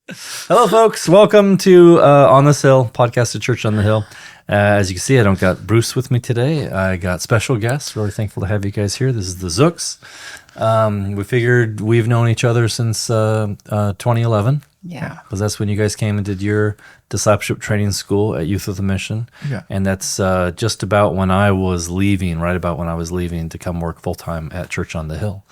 Hello, folks. Welcome to On This Hill, podcast of Church on the Hill. As you can see, I don't got Bruce with me today. I got special guests. Really thankful to have you guys here. This is the Zooks. We figured we've known each other since 2011. Yeah. Because that's when you guys came and did your discipleship training school at Youth with a Mission. Yeah. And that's just about when I was leaving, right about when I was leaving to come work full-time at Church on the Hill.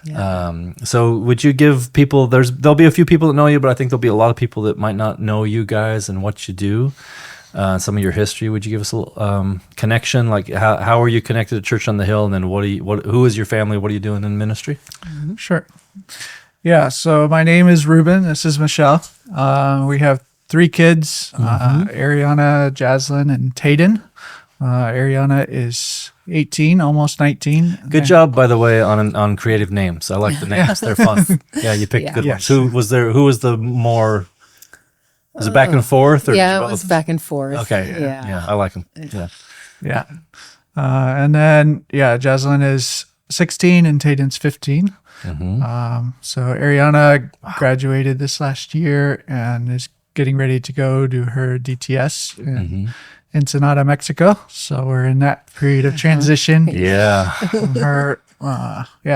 Yeah. So would you give people, there'll be a few people that know you, but I think there'll be a lot of people that might not know you guys and what you do. Some of your history. Would you give us a little connection? Like how are you connected to Church on the Hill? And then who is your family? What are you doing in ministry? Sure. Yeah. So my name is Ruben. This is Michelle. We have 3 kids, Ariana, Jaslyn, and Tayden. Ariana is 18, almost 19. Good job, by the way, on creative names. I like the names. They're fun. Yeah, you picked good ones. Who was the more? Was it back and forth? Or yeah, it was back and forth. Okay. Yeah, I like them. Yeah. Yeah. And then, Jaslyn is 16 and Tayden's 15. So Ariana graduated this last year and is getting ready to go do her DTS in Ensenada, Mexico. So we're in that period of transition. Yeah. Her,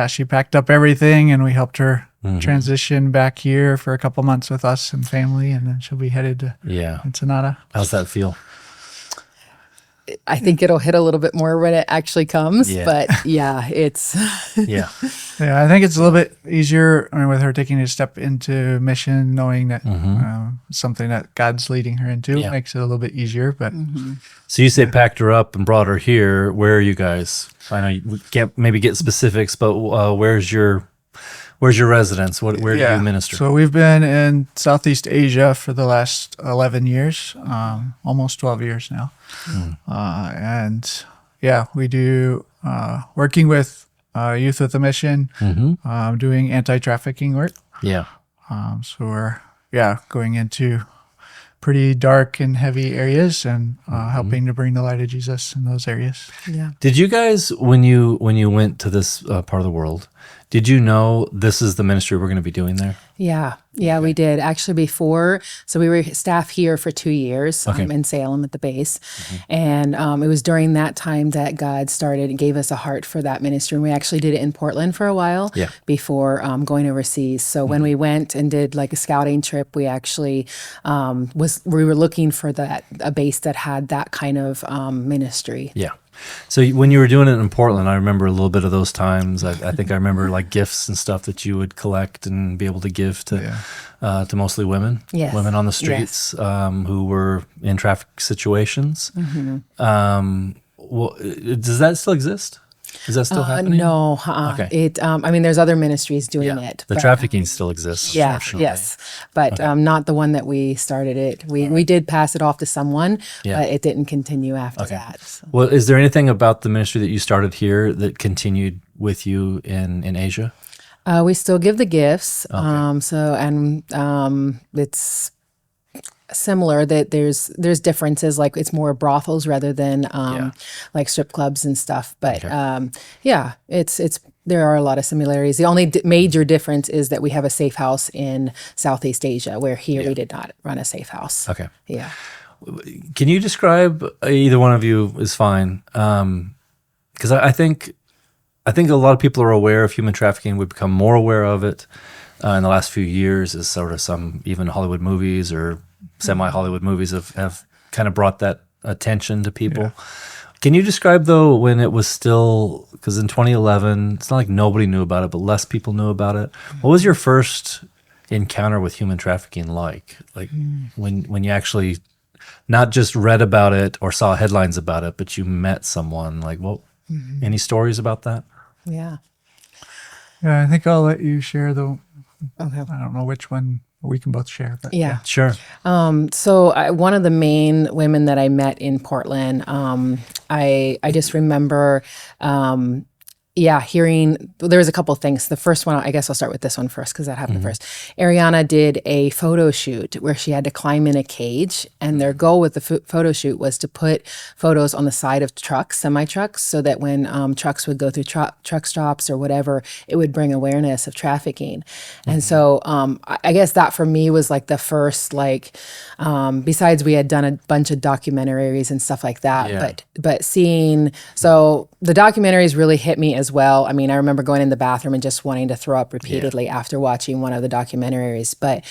she packed up everything and we helped her transition back here for a couple months with us and family, and then she'll be headed to Ensenada. How's that feel? I think it'll hit a little bit more when it actually comes, but it's Yeah. Yeah, I think it's a little bit easier with her taking a step into mission, knowing that something that God's leading her into makes it a little bit easier. But So you say packed her up and brought her here. Where are you guys? I know we can't maybe get specifics, but where's your residence? Where do you minister? So we've been in Southeast Asia for the last 11 years, almost 12 years now. We do working with Youth with a Mission, doing anti-trafficking work. Yeah. So we're going into pretty dark and heavy areas and helping to bring the light of Jesus in those areas. yeah. Did you guys, when you went to this part of the world, did you know this is the ministry we're going to be doing there? Yeah, we did. Actually, before, so we were staff here for 2 years in Salem at the base. And it was during that time that God started and gave us a heart for that ministry. And we actually did it in Portland for a while before going overseas. So when we went and did like a scouting trip, we actually we were looking for a base that had that kind of ministry. Yeah. So when you were doing it in Portland, I remember a little bit of those times. I think I remember like gifts and stuff that you would collect and be able to give to mostly women, women on the streets who were in traffic situations. Well, does that still exist? Is that still happening? No. Okay. There's other ministries doing it. The trafficking still exists. Yes. But not the one that we started it. We did pass it off to someone, but it didn't continue after that. So. Well, is there anything about the ministry that you started here that continued with you in Asia? We still give the gifts. It's similar that there's differences, like it's more brothels rather than like strip clubs and stuff, but it's there are a lot of similarities. The only major difference is that we have a safe house in Southeast Asia, where here we did not run a safe house. Can you describe, either one of you is fine, because I think a lot of people are aware of human trafficking. We've become more aware of it in the last few years, as sort of some even Hollywood movies or semi-Hollywood movies have kind of brought that attention to people. Can you describe, though, when it was still, because in 2011, it's not like nobody knew about it, but less people knew about it. What was your first encounter with human trafficking like? Like when you actually not just read about it or saw headlines about it, but you met someone, like, any stories about that? Yeah, I think I'll let you share the, okay. I don't know which one. We can both share. But Sure. So one of the main women that I met in Portland, I just remember hearing, there was a couple of things. The first one, I guess I'll start with this one first because that happened first. Ariana did a photo shoot where she had to climb in a cage, and their goal with the photo shoot was to put photos on the side of trucks, semi-trucks, so that when trucks would go through truck stops or whatever, it would bring awareness of trafficking. And so I guess that for me was like the first, like, besides we had done a bunch of documentaries and stuff like that, but seeing, so the documentaries really hit me as well. I mean, I remember going in the bathroom and just wanting to throw up repeatedly after watching one of the documentaries. But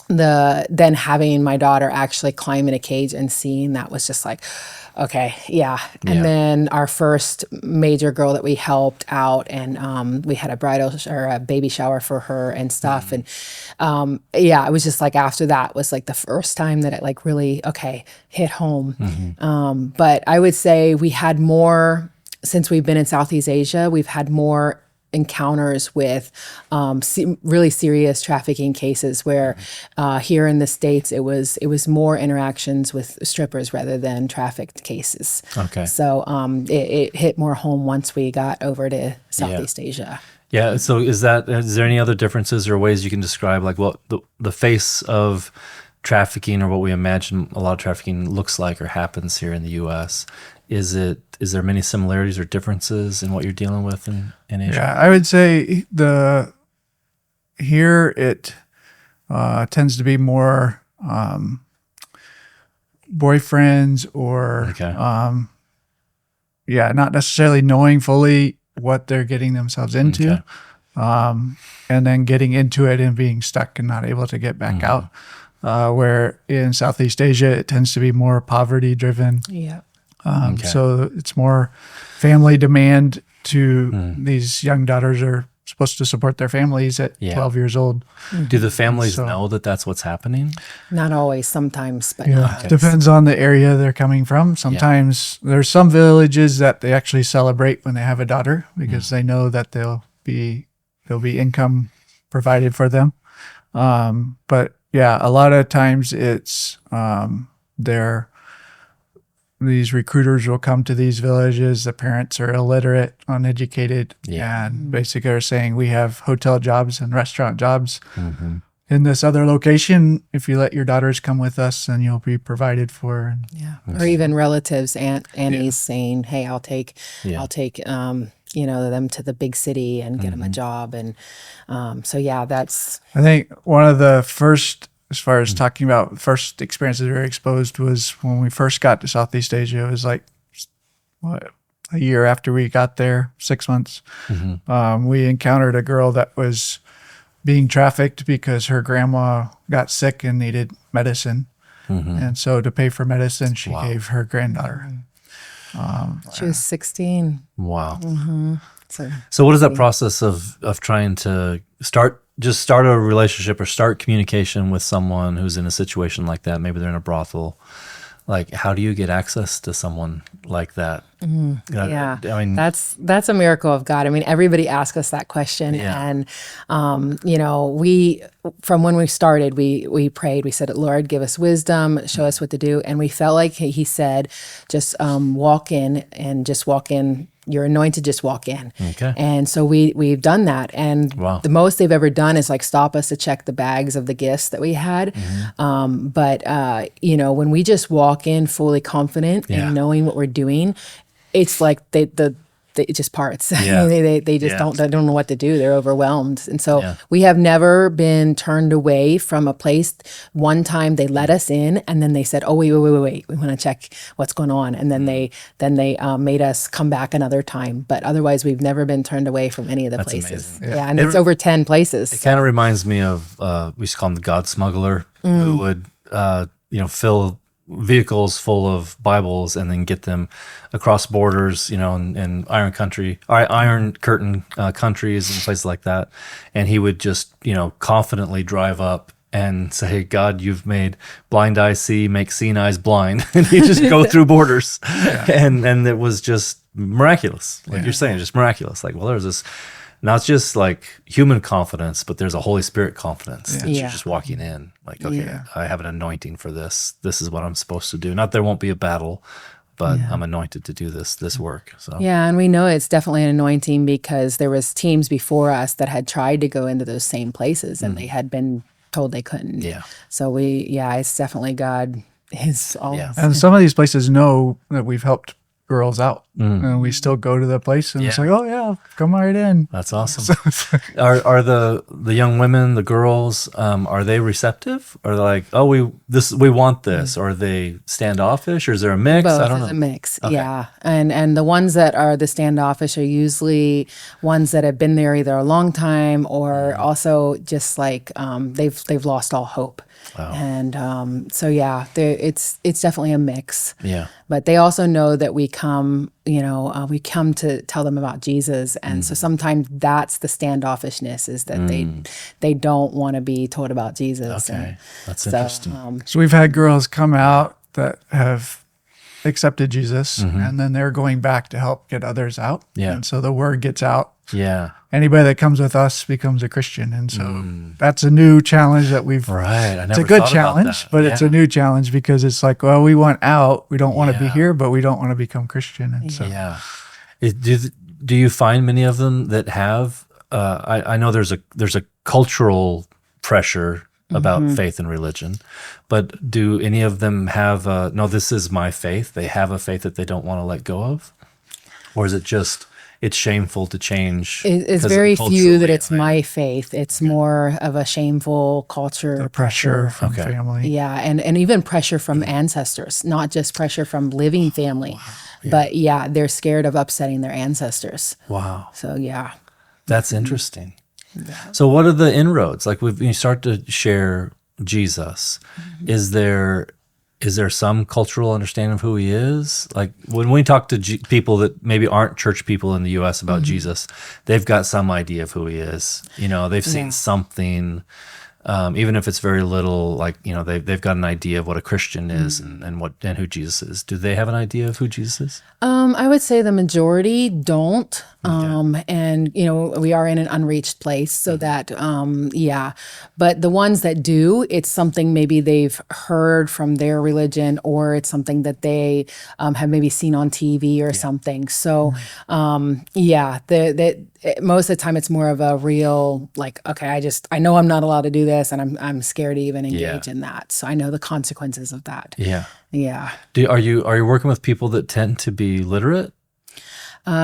then having my daughter actually climb in a cage and seeing that was just like, okay, And then our first major girl that we helped out, and we had a bridal or a baby shower for her and stuff. And it was just like after that was like the first time that it like really hit home. But I would say we had more. Since we've been in Southeast Asia, we've had more encounters with really serious trafficking cases where here in the States, it was more interactions with strippers rather than trafficked cases. Okay. So it hit more home once we got over to Southeast Asia. Yeah. So is there any other differences or ways you can describe like what the face of trafficking or what we imagine a lot of trafficking looks like or happens here in the U.S.? Is there many similarities or differences in what you're dealing with in Asia? Yeah, I would say here it tends to be more boyfriends or not necessarily knowing fully what they're getting themselves into, and then getting into it and being stuck and not able to get back out. Where in Southeast Asia, it tends to be more poverty driven. Yeah. So it's more family demand to these young daughters are supposed to support their families at 12 years old. Do the families know that that's what's happening? Not always, sometimes, but depends on the area they're coming from. Sometimes there's some villages that they actually celebrate when they have a daughter because they know that there'll be income provided for them. But a lot of times it's these recruiters will come to these villages. The parents are illiterate, uneducated, and basically are saying, we have hotel jobs and restaurant jobs in this other location. If you let your daughters come with us, then you'll be provided for. Or even relatives, aunties saying, hey, I'll take them to the big city and get them a job. And that's... I think one of the first... As far as talking about first experiences we were exposed was when we first got to Southeast Asia. It was like, a year after we got there, 6 months. We encountered a girl that was being trafficked because her grandma got sick and needed medicine. And so to pay for medicine, she gave her granddaughter. She was 16. Wow. So what is that process of trying to start a relationship or start communication with someone who's in a situation like that? Maybe they're in a brothel. Like, how do you get access to someone like that? I mean, that's a miracle of God. I mean, everybody asks us that question, and we, from when we started, we prayed. We said, Lord, give us wisdom, show us what to do, and we felt like He said, just walk in and just walk in. You're anointed, just walk in. Okay. And so we've done that. And the most they've ever done is like stop us to check the bags of the gifts that we had. But when we just walk in fully confident and knowing what we're doing, it's like it just parts. They just don't know what to do. They're overwhelmed. And so we have never been turned away from a place. One time they let us in and then they said, oh, wait. We want to check what's going on. And then they made us come back another time. But otherwise we've never been turned away from any of the places. And it's over 10 places. It kind of reminds me of, we used to call him the God smuggler, who would, fill vehicles full of Bibles and then get them across borders, in Iron Curtain countries and places like that. And he would just, confidently drive up and say, God, you've made blind eyes see, make seeing eyes blind. And he'd just go through borders. And it was just miraculous. Like you're saying, just miraculous. Like, well, there's this, not just like human confidence, but there's a Holy Spirit confidence that you're just walking in. Like, okay, I have an anointing for this. This is what I'm supposed to do. Not there won't be a battle, but I'm anointed to do this work. So Yeah, and we know it's definitely an anointing because there was teams before us that had tried to go into those same places and they had been told they couldn't. Yeah. So it's definitely God is always. Yeah. And some of these places know that we've helped girls out, and we still go to the place, and it's like, oh yeah, come right in. That's awesome. Are the young women, the girls, are they receptive? Or they're like, oh, we want this? Or are they standoffish? Or is there a mix? Both. I don't know. It's a mix, yeah. And the ones that are the standoffish are usually ones that have been there either a long time or also just like they've lost all hope. Wow. And so it's definitely a mix. Yeah. But they also know that we come to tell them about Jesus, and so sometimes that's the standoffishness is that they don't want to be told about Jesus. Okay, that's interesting. So we've had girls come out that have accepted Jesus, and then they're going back to help get others out. Yeah. And so the word gets out. Yeah. Anybody that comes with us becomes a Christian. And so that's a new challenge that we've. Right. It's a good challenge, but it's a new challenge because it's like, well, we want out. We don't want to be here, but we don't want to become Christian. And so, do you find many of them that have? I know there's a cultural pressure about faith and religion, but do any of them have? No, this is my faith. They have a faith that they don't want to let go of, or is it just? It's shameful to change. It's very few that it's my faith. It's more of a shameful culture. the pressure from family. Yeah, and even pressure from ancestors, not just pressure from living family, but they're scared of upsetting their ancestors. Wow. So That's interesting. Yeah. So what are the inroads? Like when you start to share Jesus, is there some cultural understanding of who he is? Like when we talk to people that maybe aren't church people in the U.S. about Jesus, they've got some idea of who he is. They've seen something, even if it's very little. Like they've got an idea of what a Christian is and who Jesus is. Do they have an idea of who Jesus is? I would say the majority don't. And we are in an unreached place, so that but the ones that do, it's something maybe they've heard from their religion, or it's something that they have maybe seen on TV or something. So most of the time it's more of a real like, okay, I know I'm not allowed to do this, and I'm scared to even engage in that. So I know the consequences of that. Yeah. Yeah. Are you working with people that tend to be literate?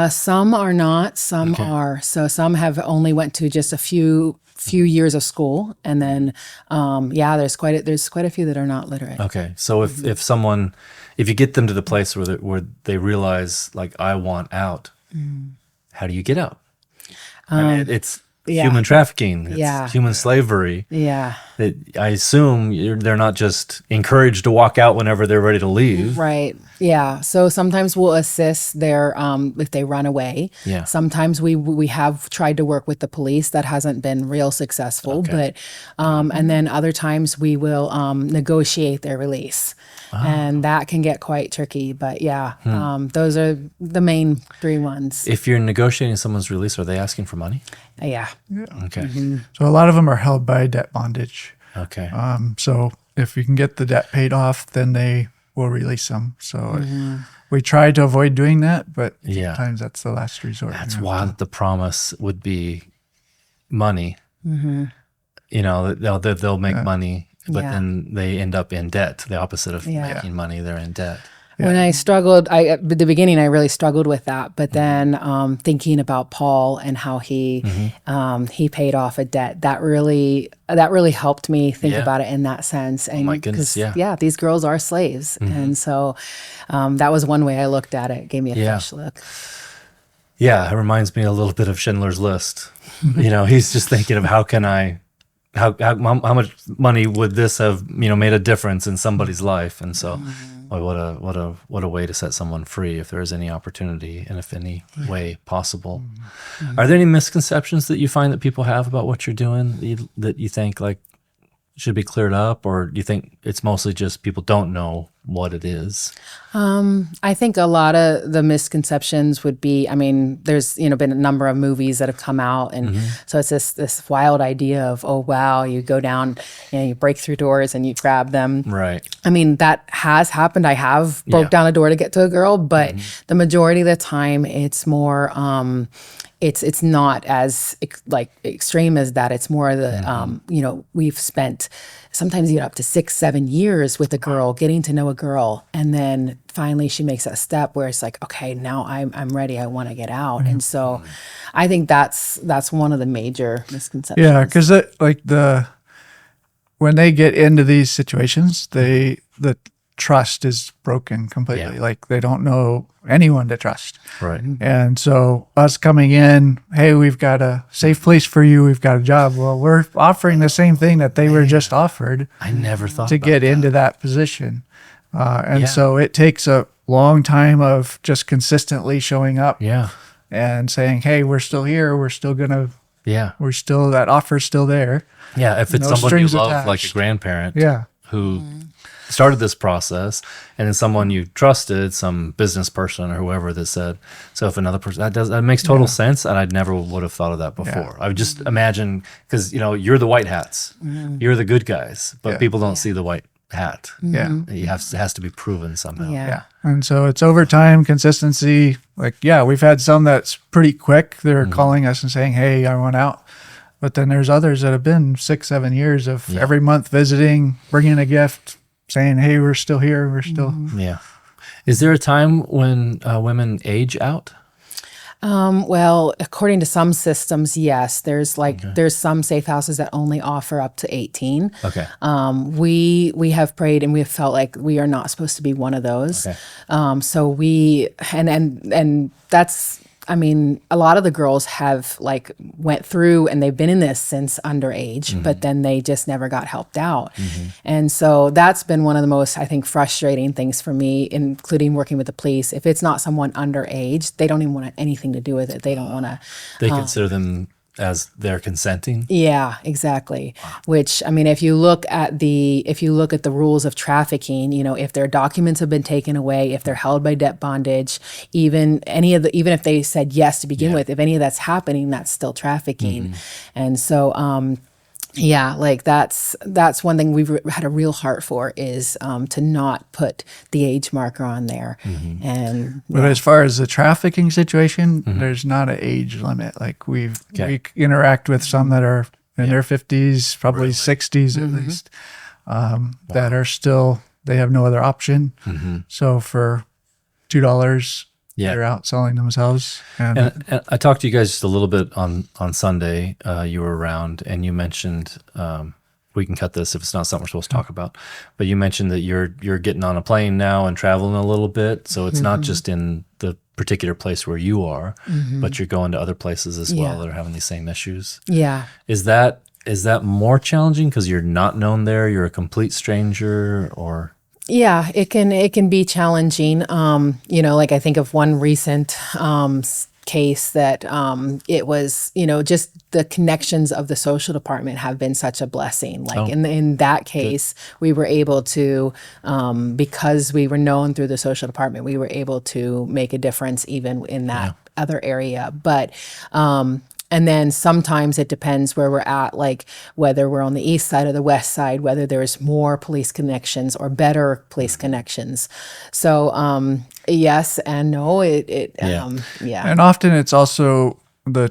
Some are not, some are. So some have only went to just a few years of school, and then there's quite a few that are not literate. Okay, so if you get them to the place where they realize like I want out, how do you get out? I mean, it's human trafficking, it's human slavery. Yeah. I assume they're not just encouraged to walk out whenever they're ready to leave. Right. Yeah. So sometimes we'll assist their if they run away. Yeah. Sometimes we have tried to work with the police. That hasn't been real successful. But and then other times we will negotiate their release. And that can get quite tricky. But those are the main three ones. If you're negotiating someone's release, are they asking for money? Yeah. Okay. So a lot of them are held by debt bondage. Okay. So if you can get the debt paid off, then they will release them. So we try to avoid doing that, but sometimes that's the last resort. That's why the promise would be money. They'll make money, but then they end up in debt. The opposite of making money, they're in debt. When I struggled, at the beginning, I really struggled with that. But then thinking about Paul and how he paid off a debt, that really helped me think about it in that sense. And my goodness, these girls are slaves, and so that was one way I looked at it. It gave me a fresh look. Yeah, it reminds me a little bit of Schindler's List. He's just thinking of how much money would this have made a difference in somebody's life, and so. What a way to set someone free if there is any opportunity and if any way possible. Are there any misconceptions that you find that people have about what you're doing that you think like should be cleared up, or do you think it's mostly just people don't know what it is? I think a lot of the misconceptions would be, I mean, there's, been a number of movies that have come out. And so it's this wild idea of, oh, wow, you go down, you break through doors and you grab them. Right. I mean, that has happened. I have broke down a door to get to a girl, but the majority of the time it's more, it's not as extreme as that. It's more the, we've spent sometimes up to 6-7 years with a girl, getting to know a girl. And then finally she makes that step where it's like, okay, now I'm ready. I want to get out. And so I think that's one of the major misconceptions. Yeah. Cause when they get into these situations, the trust is broken completely. Yeah. Like they don't know anyone to trust. Right. And so us coming in, hey, we've got a safe place for you. We've got a job. Well, we're offering the same thing that they were just offered I never thought to about get that. into that position. Yeah. So it takes a long time of just consistently showing up Yeah. and saying, hey, we're still here. We're still that offer's still there. Yeah. If it's No someone you strings love, like a attached. grandparent Yeah. who started this process, and then someone you trusted, some business person or whoever that said, so if another person, that makes total sense. And I never would have thought of that before. I would just imagine, because, you're the white hats, you're the good guys, but people don't see the white hat. Yeah. It has to be proven somehow. Yeah. And so it's over time, consistency. Like, we've had some that's pretty quick. They're calling us and saying, hey, I want out. But then there's others that have been 6-7 years of every month visiting, bringing a gift, saying, hey, we're still here. We're still. Yeah. Is there a time when women age out? Well, according to some systems, yes. There's there's some safe houses that only offer up to 18. Okay. We have prayed and we have felt like we are not supposed to be one of those. Okay. So we and that's, I mean, a lot of the girls have went through and they've been in this since underage, but then they just never got helped out. And so that's been one of the most, I think, frustrating things for me, including working with the police. If it's not someone underage, they don't even want anything to do with it. They don't want to. They consider them as they're consenting. Yeah, exactly. Wow. Which, I mean, if you look at the rules of trafficking, if their documents have been taken away, if they're held by debt bondage, even if they said yes to begin with, if any of that's happening, that's still trafficking. And so, that's one thing we've had a real heart for is to not put the age marker on there. But as far as the trafficking situation, there's not an age limit. Like we interact with some that are in their 50s, probably 60s at least, that are still, they have no other option. So for $2, they're out selling themselves. And I talked to you guys just a little bit on Sunday. You were around, and you mentioned, we can cut this if it's not something we're supposed to talk about, but you mentioned that you're getting on a plane now and traveling a little bit. So it's not just in the particular place where you are, but you're going to other places as well that are having these same issues. Yeah. Is that more challenging because you're not known there? You're a complete stranger, or? Yeah, it can be challenging. I think of one recent case that it was, just the connections of the social department have been such a blessing. In that case, we were able to, because we were known through the social department, we were able to make a difference even in that other area. But and then sometimes it depends where we're at, like whether we're on the east side or the west side, whether there's more police connections or better police connections. So yes and no. And often it's also the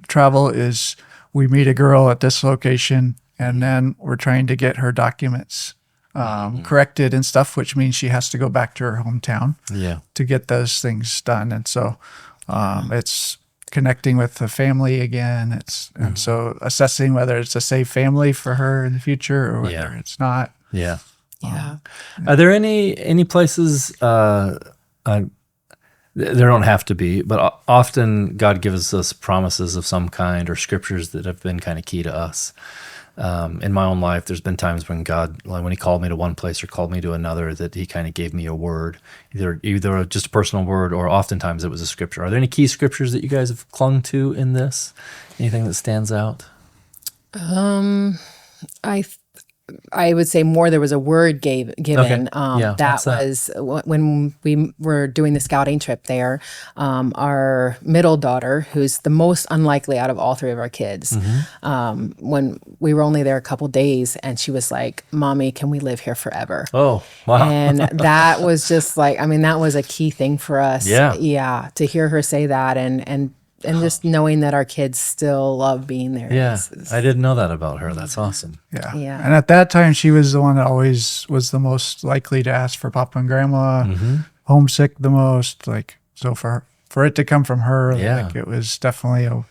travel is we meet a girl at this location and then we're trying to get her documents corrected and stuff, which means she has to go back to her hometown to get those things done. And so it's connecting with the family again. And so assessing whether it's a safe family for her in the future or whether it's not. Yeah. Are there any places, there don't have to be, but often God gives us promises of some kind or scriptures that have been kind of key to us. In my own life, there's been times when God, when he called me to one place or called me to another, that he kind of gave me a word, either just a personal word or oftentimes it was a scripture. Are there any key scriptures that you guys have clung to in this? Anything that stands out? I would say more there was a word given. Yeah, That what's that? was when we were doing the scouting trip there. Our middle daughter, who's the most unlikely out of all three of our kids, when we were only there a couple days, and she was like, "Mommy, can we live here forever?" Oh, wow. And that was just like, I mean, that was a key thing for us. Yeah. To hear her say that, and just knowing that our kids still love being there. Yeah, I didn't know that about her. That's awesome. Yeah. Yeah. And at that time, she was the one that always was the most likely to ask for Papa and Grandma, homesick the most. Like, so for it to come from her, Yeah. like, it was definitely a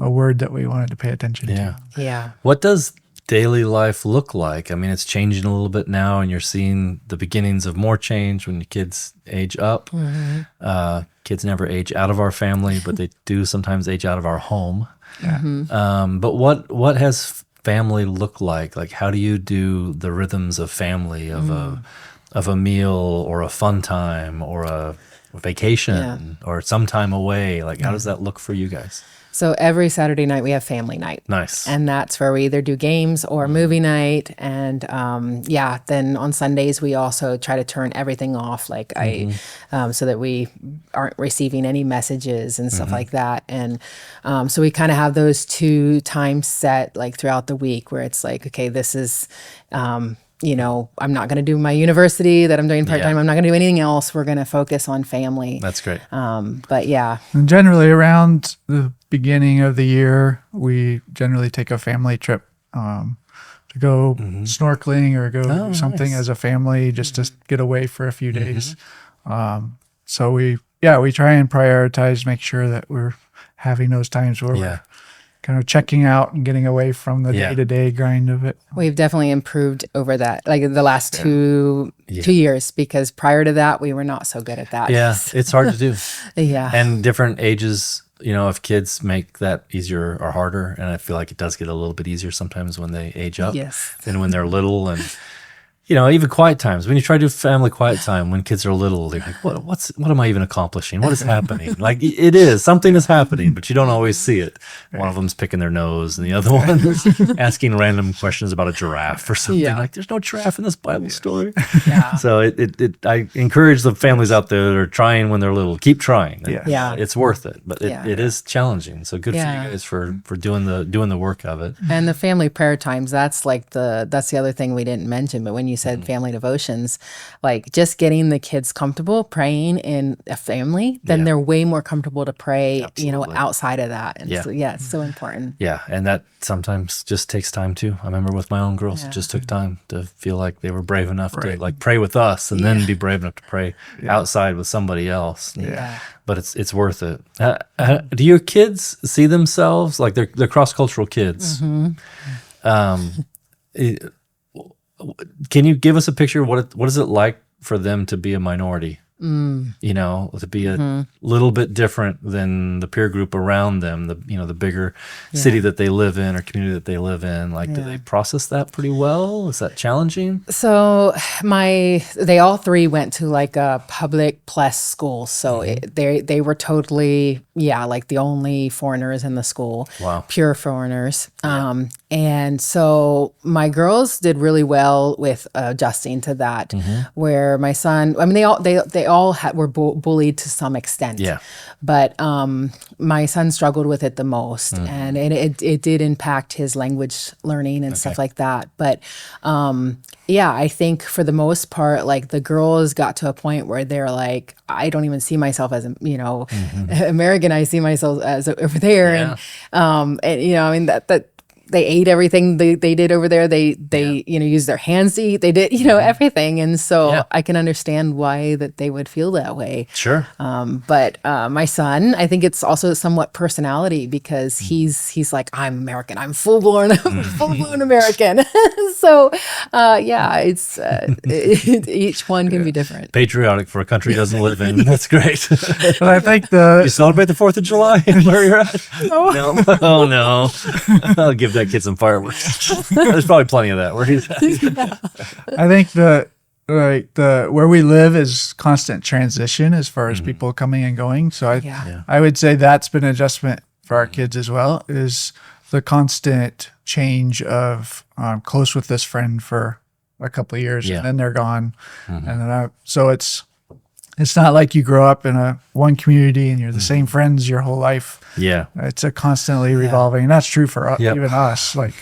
word that we wanted to pay attention Yeah. to. Yeah. What does daily life look like? I mean, it's changing a little bit now, and you're seeing the beginnings of more change when the kids age up. Kids never age out of our family, but they do sometimes age out of our home. But what has family look like? Like, how do you do the rhythms of family, of a meal or a fun time or a vacation or some time away? Like, how does that look for you guys? So every Saturday night we have family night. Nice. And that's where we either do games or movie night. And then on Sundays we also try to turn everything off, like so that we aren't receiving any messages and stuff like that. And so we kind of have those two times set like throughout the week where it's like, okay, this is I'm not going to do my university that I'm doing part-time. Yeah. I'm not going to do anything else. We're going to focus on family. That's great. But yeah. And generally around the beginning of the year, we generally take a family trip to go snorkeling or go something nice. as a family, just to get away for a few days. So we try and prioritize, make sure that we're having those times where we're kind of checking out and getting away from the day-to-day grind of it. We've definitely improved over that, like the last 2 years, because prior to that, we were not so good at that. Yeah, it's hard to do. Yeah. And different ages, if kids make that easier or harder, and I feel like it does get a little bit easier sometimes when they age up than when they're little. And even quiet times, when you try to do family quiet time when kids are little, they're like, what am I even accomplishing? What is happening? Like, it is, something is happening, but you don't always see it. One of them's picking their nose and the other one is asking random questions about a giraffe or something. Like, there's no giraffe in this Bible story. So I encourage the families out there that are trying when they're little, keep trying. It's worth it, but it is challenging. So good for you guys for doing the work of it. And the family prayer times, that's the other thing we didn't mention, but when you said family devotions, like just getting the kids comfortable praying in a family, then they're way more comfortable to pray, outside of that. And so, it's so important. Yeah. And that sometimes just takes time too. I remember with my own girls, it just took time to feel like they were brave enough to like pray with us and then be brave enough to pray outside with somebody else. But it's worth it. Do your kids see themselves like they're cross-cultural kids? Can you give us a picture of what is it like for them to be a minority? To be a little bit different than the peer group around them, the bigger city that they live in or community that they live in. Like, do they process that pretty well? Is that challenging? So they all three went to like a public plus school. So they were totally, like the only foreigners in the school. Wow. Pure foreigners. And so my girls did really well with adjusting to that, where my son, I mean, they all were bullied to some extent. But my son struggled with it the most, and it did impact his language learning and stuff like that. But I think for the most part, like the girls got to a point where they're like, I don't even see myself as American. I see myself as over there, and I mean that. They ate everything they did over there. They used their hands to eat. They did everything, and so I can understand why that they would feel that way. Sure. But my son, I think it's also somewhat personality, because he's like, I'm American. I'm full blown American. So it's each one can be different. Patriotic for a country he doesn't live in. That's great. But I think you celebrate the 4th of July where you're at? No. Oh no. I'll give that kid some fireworks. There's probably plenty of that where he's at. I think the where we live is constant transition as far as people coming and going. So I would say that's been an adjustment for our kids as well, is the constant change of close with this friend for a couple of years and then they're gone. And then so it's not like you grow up in one community and you're the same friends your whole life. Yeah. It's a constantly revolving. And that's true for even us. Like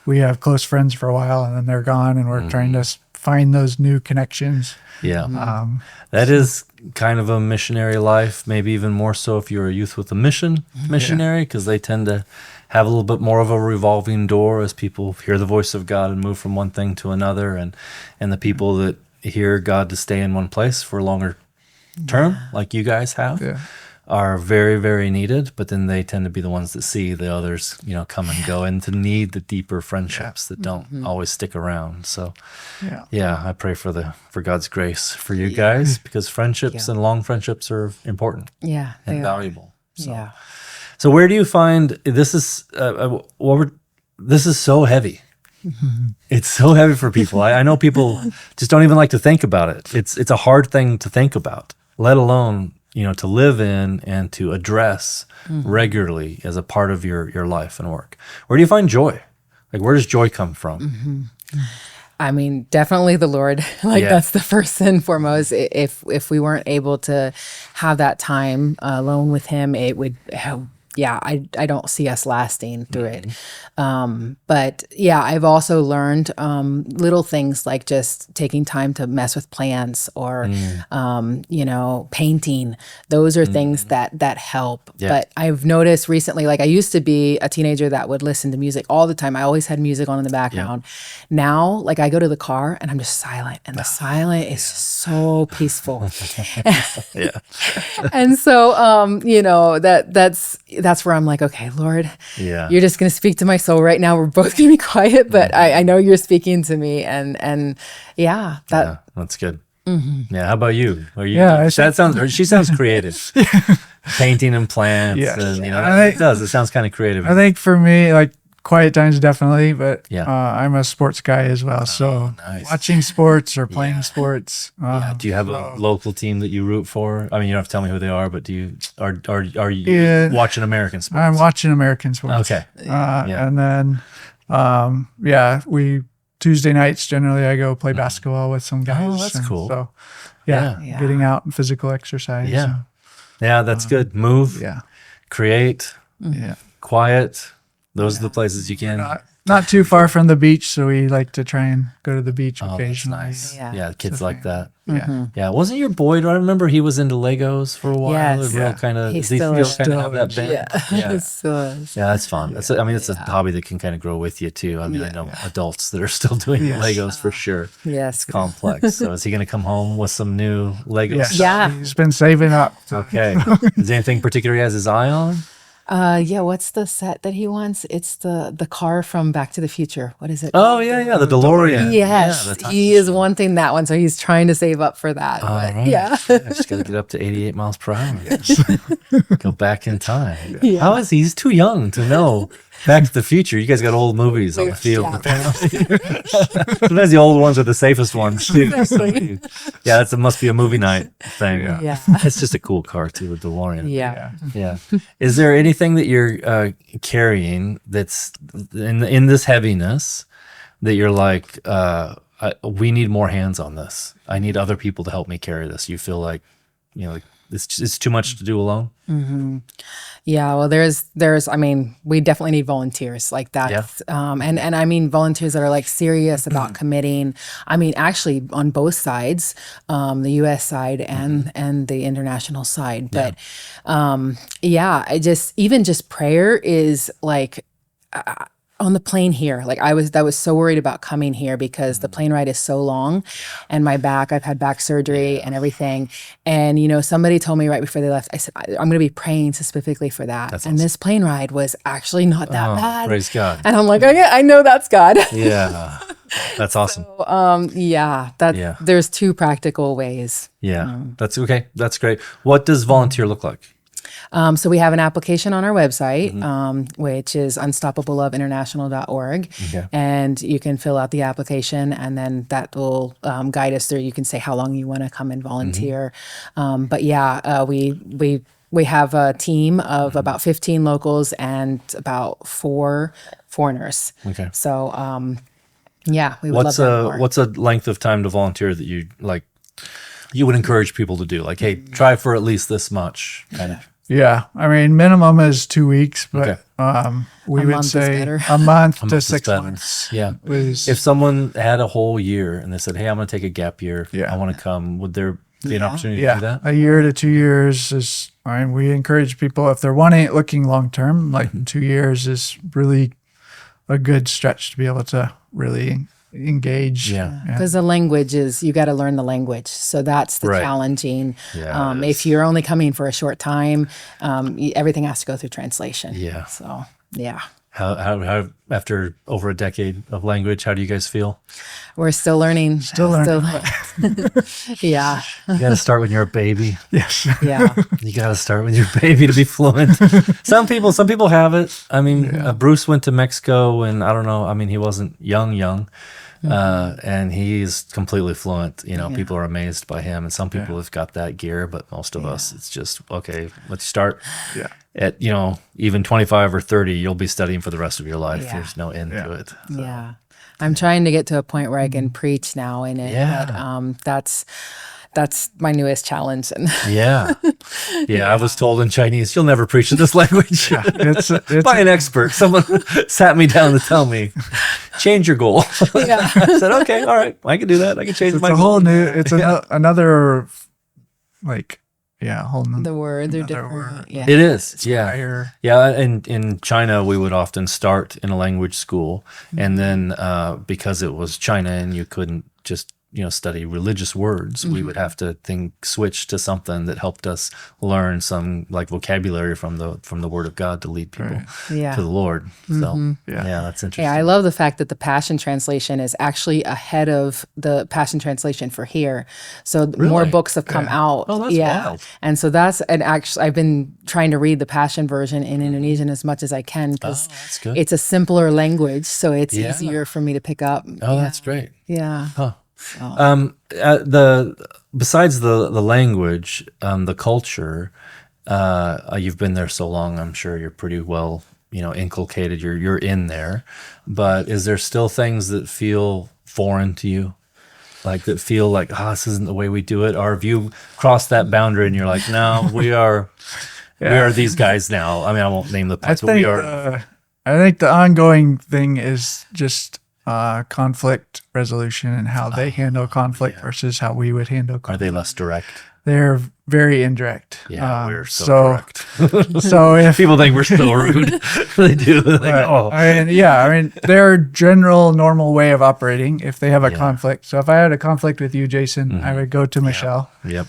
we have close friends for a while and then they're gone and we're trying to find those new connections. Yeah. That is kind of a missionary life, maybe even more so if you're a youth with a missionary, because they tend to have a little bit more of a revolving door as people hear the voice of God and move from one thing to another. And the people that hear God to stay in one place for a longer term, like you guys have, are very, very needed. But then they tend to be the ones that see the others, come and go, and to need the deeper friendships that don't always stick around. So, I pray for God's grace for you guys, because friendships and long friendships are important, and valuable. So. So where do you find this is? This is so heavy. It's so heavy for people. I know people just don't even like to think about it. It's a hard thing to think about, let alone to live in and to address regularly as a part of your life and work. Where do you find joy? Like, where does joy come from? I mean, definitely the Lord. That's the first and foremost. If we weren't able to have that time alone with Him, it would. I don't see us lasting through it. But I've also learned little things like just taking time to mess with plants or, painting. Those are things that help. But I've noticed recently, like I used to be a teenager that would listen to music all the time. I always had music on in the background. Now, like I go to the car and I'm just silent, and the silent is just so peaceful. And so, that's where I'm like, okay, Lord, you're just going to speak to my soul right now. We're both going to be quiet, but I know you're speaking to me. That's good. Yeah. How about you? She sounds creative. Painting and plants. And, it sounds kind of creative. I think for me, like quiet times definitely, but I'm a sports guy as well. So watching sports or playing sports. Do you have a local team that you root for? I mean, you don't have to tell me who they are, but are you watching American sports? I'm watching American sports. Okay. And then, we Tuesday nights generally I go play basketball with some guys. Oh, that's cool. So getting out and physical exercise. Yeah, that's good. Move. Create. Quiet. Those are the places you can. Not too far from the beach, so we like to try and go to the beach occasionally. That's nice. Yeah, kids like that. Yeah. Wasn't your boy? Do I remember he was into Legos for a while? Yes. Real kind of. Does he still kind of have that bent? Yeah. Still is. Yeah, that's fun. It's a hobby that can kind of grow with you too. I mean, I know adults that are still doing Legos for sure. Yes. It's complex. So is he going to come home with some new Legos? Yes. Yeah. He's been saving up. Okay. Is there anything particular he has his eye on? What's the set that he wants? It's the car from Back to the Future. What is it? Oh, yeah, the DeLorean. Yes, he is wanting that one, so he's trying to save up for that. Right. Just got to get up to 88 miles per hour. Go back in time. Yeah. How is he? He's too young to know Back to the Future. You guys got old movies on the field. Sometimes the old ones are the safest ones. Exactly. Yeah, that must be a movie night thing. Yeah. It's just a cool car too, a DeLorean. Yeah. Is there anything that you're carrying that's in this heaviness that you're like, we need more hands on this. I need other people to help me carry this. You feel like, it's too much to do alone? Mm-hmm. Yeah, well, there's, I mean, we definitely need volunteers like that. And I mean, volunteers that are like serious about committing. I mean, actually on both sides, the U.S. side and the international side. But I just prayer is like, on the plane here, like I was so worried about coming here because the plane ride is so long and my back, I've had back surgery and everything. And, somebody told me right before they left, I said, I'm going to be praying specifically for that. That's and this plane ride was actually not that bad. Praise God. And I'm like, okay, I know that's God. Yeah. That's awesome. So, there's two practical ways. Yeah. That's okay. That's great. What does volunteer look like? So we have an application on our website, which is unstoppableloveinternational.org. Okay. And you can fill out the application and then that will guide us through. You can say how long you want to come and volunteer. We we have a team of about 15 locals and about 4 foreigners. Okay. So, yeah, we would love that more. What's a length of time to volunteer that you like? You would encourage people to do, like, hey, try for at least this much, kind of. Yeah, I mean, minimum is 2 weeks, but we A would month is say better. a month to month is 6 better. months. Yeah. Was, If someone had a whole year and they said, hey, I'm going to take a gap year, Yeah. I want to come, would there be an opportunity to do yeah, that? a year to 2 years is. I mean, we encourage people if they're looking long term, like 2 years is really a good stretch to be able to really engage. Yeah. Because the language is, you got to learn the language. So that's the Right. challenging. Yeah, it is. If you're only coming for a short time, everything has to go through translation. Yeah. So, yeah. How after over a decade of language, how do you guys feel? We're still learning. Still learning. Yeah. You got to start when you're a baby. Yes. Yeah. You got to start when you're a baby to be fluent. Some people have it. I mean, Bruce went to Mexico and I don't know. I mean, he wasn't young. And he's completely fluent. You know, people are amazed by him. And some people have got that gear, but most of us, it's just, okay, let's start at, even 25 or 30, you'll be studying for the rest of your life. Yeah. There's no end to it. So. Yeah. I'm trying to get to a point where I can preach now in it. Yeah. But, that's my newest challenge. And Yeah. I was told in Chinese, you'll never preach in this language. It's By an expert. Someone sat me down to tell me, change your goal. yeah. I said, okay, all right, I can do that. I can change it's my a goal. whole new. It's another whole new. The words are Another different. word. Yeah. It is, yeah. higher. Yeah, and in China, we would often start in a language school. And then because it was China and you couldn't just study religious words, we would have to switch to something that helped us learn some like vocabulary from the Word of God to lead people Yeah. to the Lord. So yeah, that's interesting. Yeah, I love the fact that the Passion Translation is actually ahead of the Passion Translation for here. So more books have come out. Oh, that's wild. And so actually, I've been trying to read the Passion version in Indonesian as much as I can because that's good. it's a simpler language, so it's easier for me to pick up. Oh, that's great. Yeah. Huh. Besides the language, the culture, you've been there so long, I'm sure you're pretty well, inculcated. You're in there, but is there still things that feel foreign to you? Like that feel like, this isn't the way we do it? Or have you crossed that boundary and you're like, no, we are these guys now. I mean, I won't name the place, but we are. I think the ongoing thing is just conflict resolution and how they handle conflict versus how we would handle conflict. Are they less direct? They're very indirect. Yeah, we're so direct. So if People think we're so rude. They do. I mean, their general normal way of operating, if they have a conflict. So if I had a conflict with you, Jason, I would go to Michelle. Yep.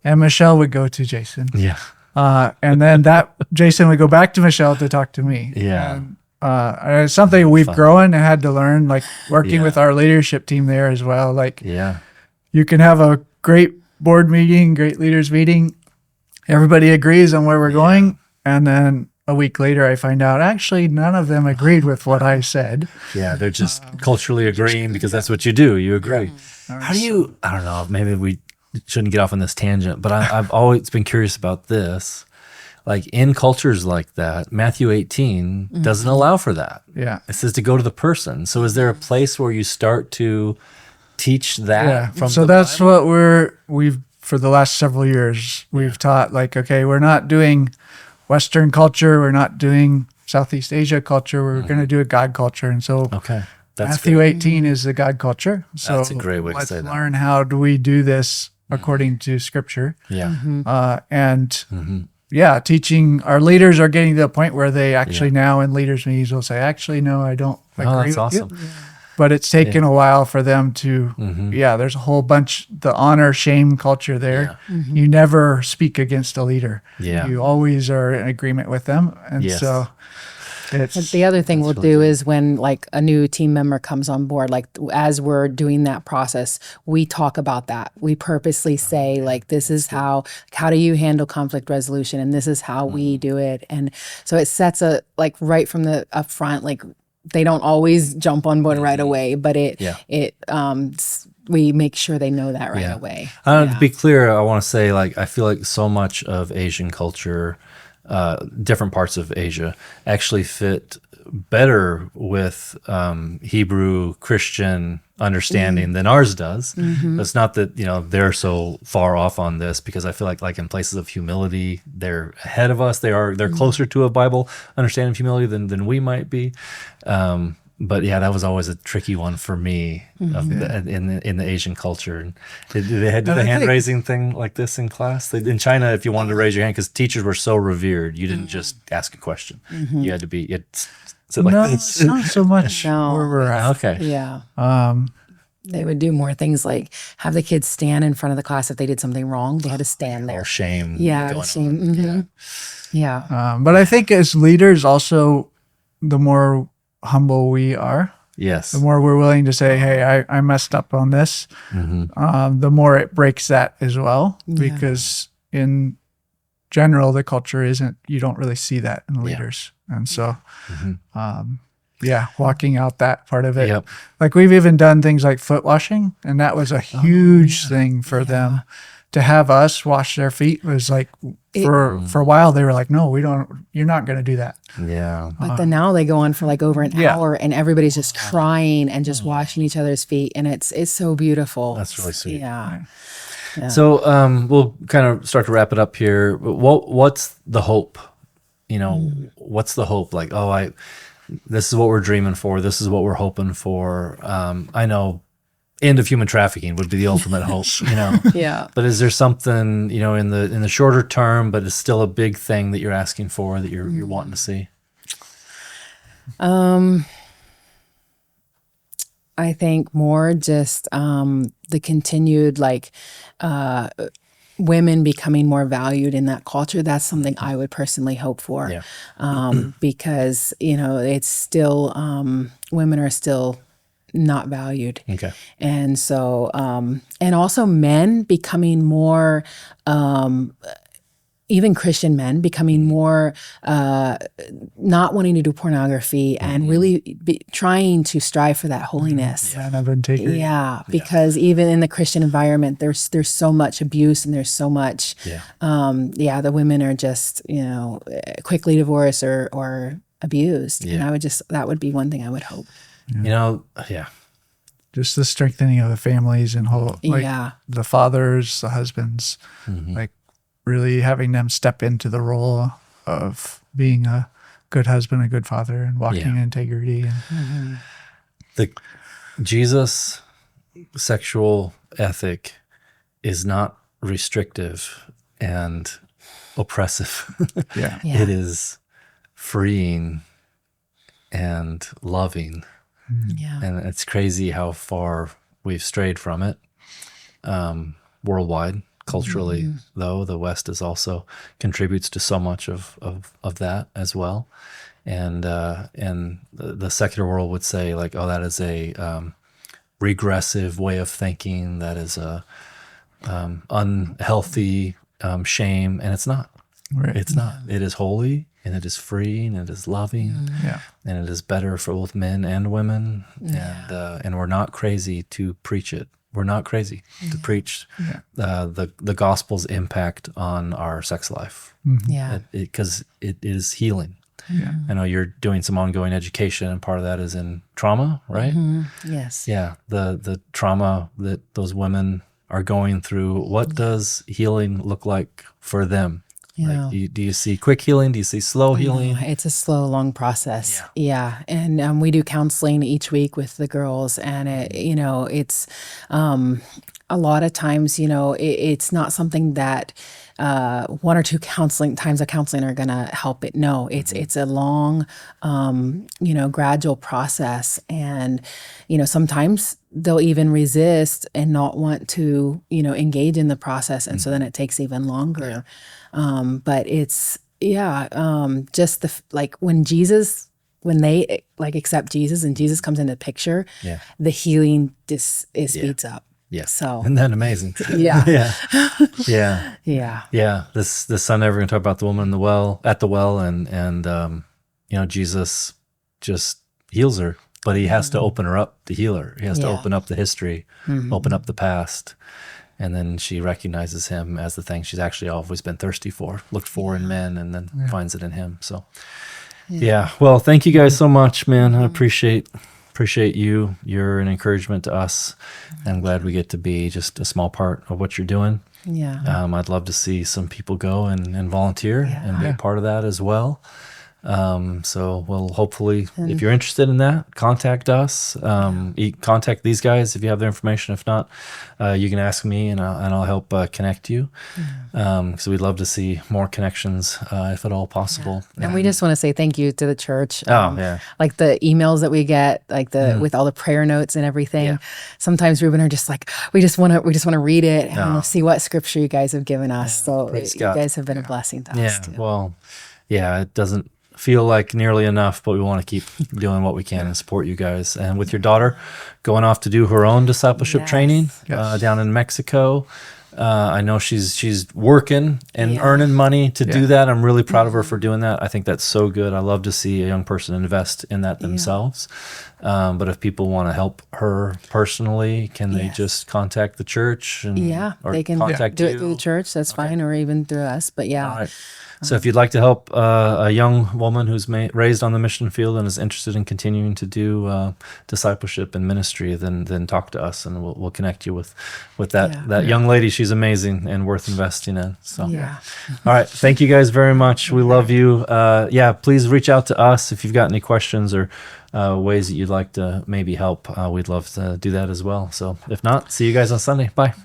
And Michelle would go to Jason. Yeah. And then Jason would go back to Michelle to talk to me. Yeah. And, it's something we've grown and had to learn, like working with our leadership team there as well. Like, you can have a great board meeting, great leaders meeting. Everybody agrees on where we're going. And then a week later, I find out actually none of them agreed with what I said. Yeah, they're just culturally agreeing because that's what you do. You agree. How do you, I don't know, maybe we shouldn't get off on this tangent, but I've always been curious about this. Like in cultures like that, Matthew 18 doesn't allow for that. Yeah. It says to go to the person. So is there a place where you start to teach that? Yeah. From So the that's Bible? what we've for the last several years, we've taught like, okay, we're not doing Western culture. We're not doing Southeast Asia culture. We're going to do a God culture. And so Okay. That's Matthew good. 18 is the God culture. So That's a great way to let's say that. learn how do we do this according to scripture. Yeah. Teaching our leaders are getting to the point where they actually now in leaders meetings will say, actually, no, I don't agree Oh, with that's you. awesome. But it's taken a while for them to, there's a whole bunch, the honor, shame culture there. You never speak against a leader. Yeah. You always are in agreement with them. And Yes. so But the other thing we'll do is when like a new team member comes on board, like as we're doing that process, we talk about that. We purposely say like, this is how do you handle conflict resolution? And this is how we do it. And so it sets a, like right from the upfront, like they don't always jump on board right away, but we make sure they know that right away. To be clear, I want to say, like, I feel like so much of Asian culture, different parts of Asia, actually fit better with Hebrew Christian understanding than ours does. It's not that they're so far off on this, because I feel like in places of humility, they're ahead of us. They're closer to a Bible understanding of humility than we might be. But yeah, that was always a tricky one for me in the Asian culture. And did they do the hand raising thing like this in class? In China, if you wanted to raise your hand, because teachers were so revered, you didn't just ask a question. You had to be. Sit like No, this. it's not so much No. where we're at. Okay. Yeah. They would do more things like have the kids stand in front of the class if they did something wrong. They had to stand there. Or shame. Yeah, going shame. on. Yeah. But I think as leaders, also, the more humble we are, Yes. the more we're willing to say, hey, I messed up on this, the more it breaks that as well. Because in general, the culture you don't really see that in leaders. And so, walking out that part of it. Yep. Like, we've even done things like foot washing, and that was a huge thing for them. To have us wash their feet was like, for a while, they were like, no, you're not going to do that. Yeah. But then now they go on for like over an hour, and everybody's just crying and just washing each other's feet, and it's so beautiful. That's really sweet. Yeah. So we'll kind of start to wrap it up here. What's the hope? What's the hope? Like, this is what we're dreaming for. This is what we're hoping for. I know end of human trafficking would be the ultimate hope, Yeah. But is there something, in the shorter term, but it's still a big thing that you're asking for, that you're wanting to see? I think more just the continued women becoming more valued in that culture. That's something I would personally hope for. Because, it's still, women are still not valued. Okay. And so, and also men becoming more, even Christian men becoming more, not wanting to do pornography and really trying to strive for that holiness. And of integrity. Yeah, because even in the Christian environment, there's so much abuse, and there's so much, the women are just, quickly divorced or abused. And that would be one thing I would hope. Just the strengthening of the families and the fathers, the husbands, like really having them step into the role of being a good husband, a good father, and walking in integrity. And the Jesus sexual ethic is not restrictive and oppressive. It is freeing and loving. And it's crazy how far we've strayed from it worldwide. Culturally, though, the West is also contributes to so much of that as well. And the secular world would say, like, that is a regressive way of thinking. That is a unhealthy shame. And it's not. Right. It's not. It is holy, and it is freeing, and it is loving, and it is better for both men and women. And we're not crazy to preach it. We're not crazy to preach the gospel's impact on our sex life. Because it is healing. I know you're doing some ongoing education, and part of that is in trauma, right? Yes. Yeah, the trauma that those women are going through. What does healing look like for them? Like, do you see quick healing? Do you see slow healing? It's a slow, long process. Yeah. And we do counseling each week with the girls, and it's a lot of times, it's not something that one or two times of counseling are going to help it. No, it's a long, gradual process. And, sometimes they'll even resist and not want to, engage in the process. And so then it takes even longer. But it's, just when they accept Jesus and Jesus comes into the picture, the healing speeds up. Yeah. So isn't that amazing? Yeah. This Sunday we're going to talk about the woman at the well, and Jesus just heals her. but he has to open her up to heal her. He has to Yeah. open up the history, open up the past. And then she recognizes him as the thing she's actually always been thirsty for, looked for in men, and then finds it in him. So, yeah. Well, thank you guys so much, man. I appreciate you. You're an encouragement to us. I'm glad we get to be just a small part of what you're doing. Yeah. I'd love to see some people go and volunteer and be a part of that as well. So we'll hopefully, if you're interested in that, contact us. Contact these guys if you have their information. If not, you can ask me and I'll help connect you. So we'd love to see more connections if at all possible. And we just want to say thank you to the church. Yeah. Like the emails that we get, like with all the prayer notes and everything. Yeah. Sometimes Ruben are just like, we just want to read it and see what scripture you guys have given us. So praise you God. guys have been a blessing to us Yeah. too. Well, yeah, it doesn't feel like nearly enough, but we want to keep doing what we can and support you guys. And with your daughter going off to do her own discipleship training down in Mexico, I know she's working and earning money to do that. I'm really proud of her for doing that. I think that's so good. I love to see a young person invest in that themselves. But if people want to help her personally, can they just contact the church? And, or they can contact do you? it through the church. That's fine, or even through us. But All right. So if you'd like to help a young woman who's raised on the mission field and is interested in continuing to do discipleship and ministry, then talk to us and we'll connect you with that young lady. She's amazing and worth investing in. So, all right. Thank you guys very much. We love you. Please reach out to us if you've got any questions or ways that you'd like to maybe help. We'd love to do that as well. So if not, see you guys on Sunday. Bye.